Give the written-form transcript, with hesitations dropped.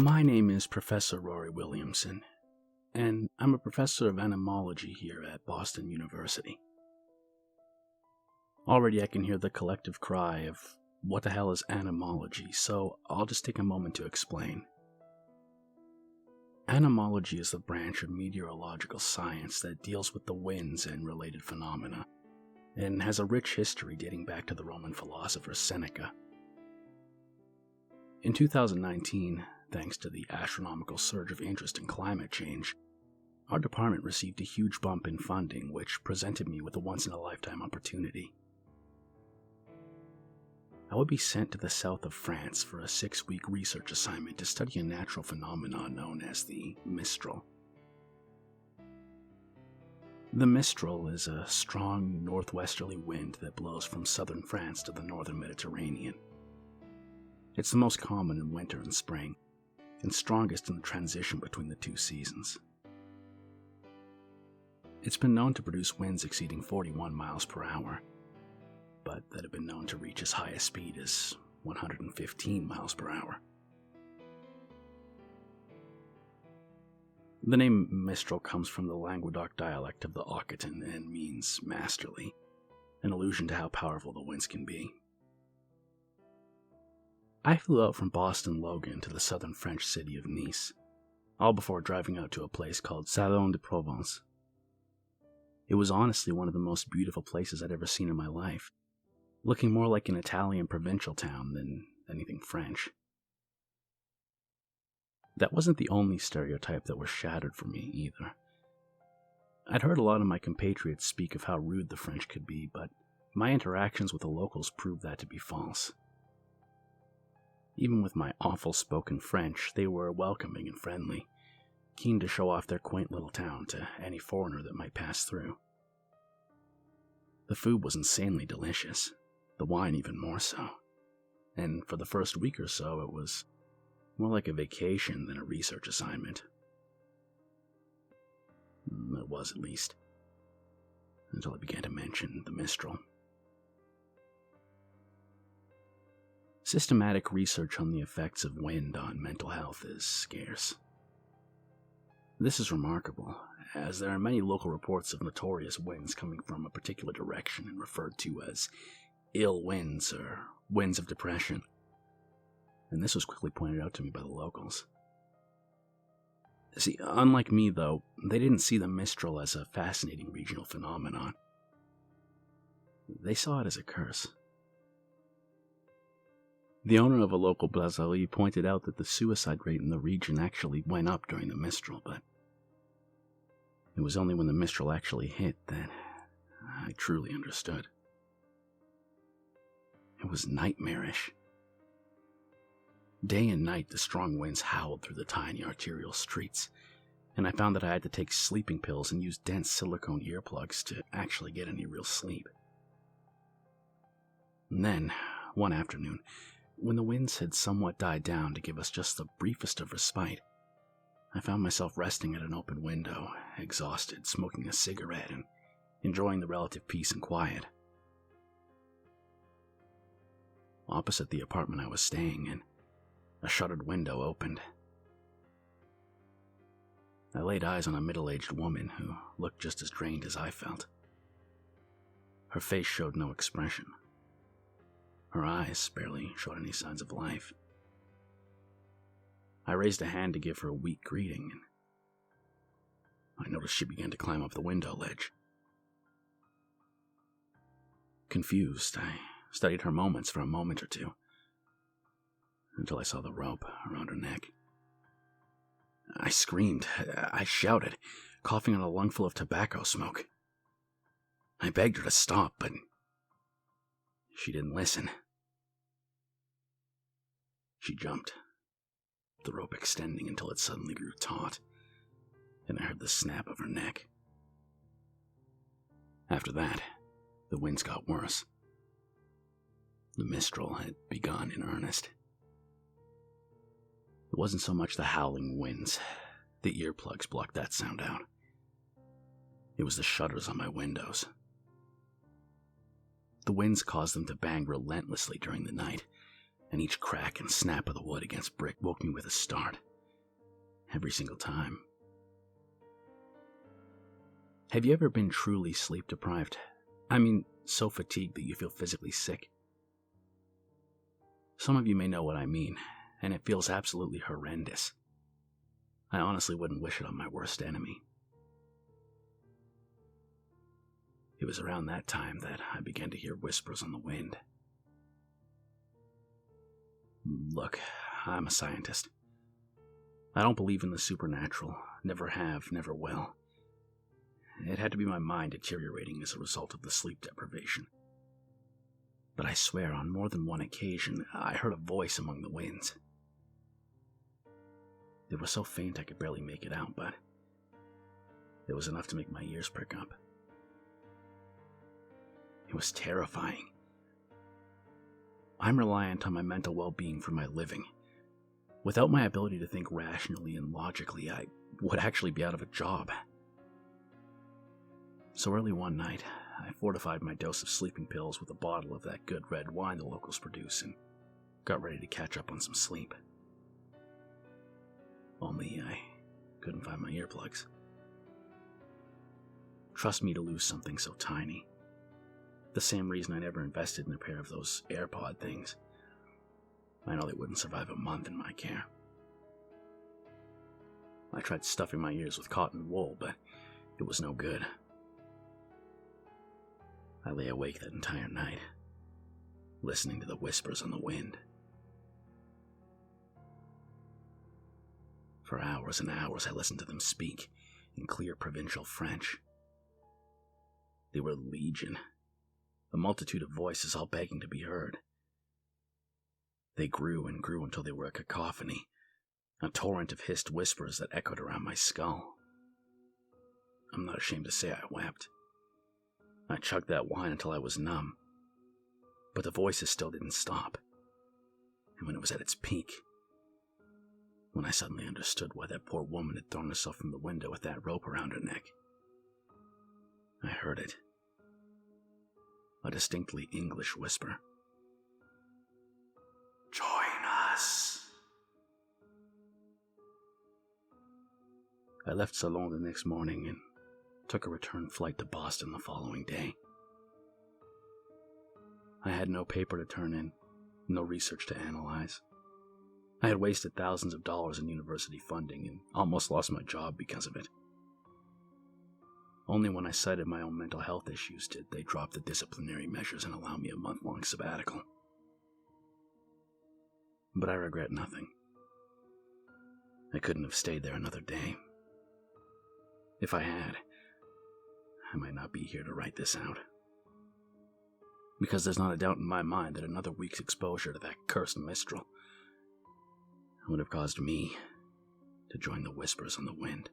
My name is Professor Rory Williamson, and I'm a professor of entomology here at Boston University. Already I can hear the collective cry of, what the hell is entomology, so I'll just take a moment to explain. Entomology is the branch of meteorological science that deals with the winds and related phenomena, and has a rich history dating back to the Roman philosopher Seneca. In 2019, thanks to the astronomical surge of interest in climate change, our department received a huge bump in funding, which presented me with a once-in-a-lifetime opportunity. I would be sent to the south of France for a 6-week research assignment to study a natural phenomenon known as the Mistral. The Mistral is a strong northwesterly wind that blows from southern France to the northern Mediterranean. It's the most common in winter and spring, and strongest in the transition between the two seasons. It's been known to produce winds exceeding 41 miles per hour, but that have been known to reach as high a speed as 115 miles per hour. The name Mistral comes from the Languedoc dialect of the Occitan and means masterly, an allusion to how powerful the winds can be. I flew out from Boston Logan to the southern French city of Nice, all before driving out to a place called Salon de Provence. It was honestly one of the most beautiful places I'd ever seen in my life, looking more like an Italian provincial town than anything French. That wasn't the only stereotype that was shattered for me either. I'd heard a lot of my compatriots speak of how rude the French could be, but my interactions with the locals proved that to be false. Even with my awful spoken French, they were welcoming and friendly, keen to show off their quaint little town to any foreigner that might pass through. The food was insanely delicious, the wine even more so, and for the first week or so it was more like a vacation than a research assignment. It was, at least, until I began to mention the Mistral. Systematic research on the effects of wind on mental health is scarce. This is remarkable, as there are many local reports of notorious winds coming from a particular direction and referred to as ill winds or winds of depression, and this was quickly pointed out to me by the locals. See, unlike me though, they didn't see the Mistral as a fascinating regional phenomenon. They saw it as a curse. The owner of a local brasserie pointed out that the suicide rate in the region actually went up during the Mistral, but it was only when the Mistral actually hit that I truly understood. It was nightmarish. Day and night, the strong winds howled through the tiny arterial streets, and I found that I had to take sleeping pills and use dense silicone earplugs to actually get any real sleep. And then, one afternoon, when the winds had somewhat died down to give us just the briefest of respite, I found myself resting at an open window, exhausted, smoking a cigarette, and enjoying the relative peace and quiet. Opposite the apartment I was staying in, a shuttered window opened. I laid eyes on a middle-aged woman who looked just as drained as I felt. Her face showed no expression. Her eyes barely showed any signs of life. I raised a hand to give her a weak greeting, and I noticed she began to climb up the window ledge. Confused, I studied her movements for a moment or two, until I saw the rope around her neck. I screamed, I shouted, coughing on a lungful of tobacco smoke. I begged her to stop, but she didn't listen. She jumped, the rope extending until it suddenly grew taut, and I heard the snap of her neck. After that, the winds got worse. The Mistral had begun in earnest. It wasn't so much the howling winds. The earplugs blocked that sound out. It was the shutters on my windows. The winds caused them to bang relentlessly during the night, and each crack and snap of the wood against brick woke me with a start. Every single time. Have you ever been truly sleep deprived? I mean, so fatigued that you feel physically sick? Some of you may know what I mean, and it feels absolutely horrendous. I honestly wouldn't wish it on my worst enemy. It was around that time that I began to hear whispers on the wind. Look, I'm a scientist. I don't believe in the supernatural, never have, never will. It had to be my mind deteriorating as a result of the sleep deprivation. But I swear on more than one occasion, I heard a voice among the winds. It was so faint I could barely make it out, but it was enough to make my ears prick up. It was terrifying. I'm reliant on my mental well-being for my living. Without my ability to think rationally and logically, I would actually be out of a job. So early one night, I fortified my dose of sleeping pills with a bottle of that good red wine the locals produce and got ready to catch up on some sleep. Only I couldn't find my earplugs. Trust me to lose something so tiny. The same reason I never invested in a pair of those AirPod things. I know they wouldn't survive a month in my care. I tried stuffing my ears with cotton wool, but it was no good. I lay awake that entire night, listening to the whispers on the wind. For hours and hours I listened to them speak in clear provincial French. They were legion, a multitude of voices all begging to be heard. They grew and grew until they were a cacophony, a torrent of hissed whispers that echoed around my skull. I'm not ashamed to say I wept. I chugged that wine until I was numb, but the voices still didn't stop. And when it was at its peak, when I suddenly understood why that poor woman had thrown herself from the window with that rope around her neck, I heard it. A distinctly English whisper. "Join us." I left Salon the next morning and took a return flight to Boston the following day. I had no paper to turn in, no research to analyze. I had wasted thousands of dollars in university funding and almost lost my job because of it. Only when I cited my own mental health issues did they drop the disciplinary measures and allow me a month-long sabbatical. But I regret nothing. I couldn't have stayed there another day. If I had, I might not be here to write this out. Because there's not a doubt in my mind that another week's exposure to that cursed Mistral would have caused me to join the whispers on the wind.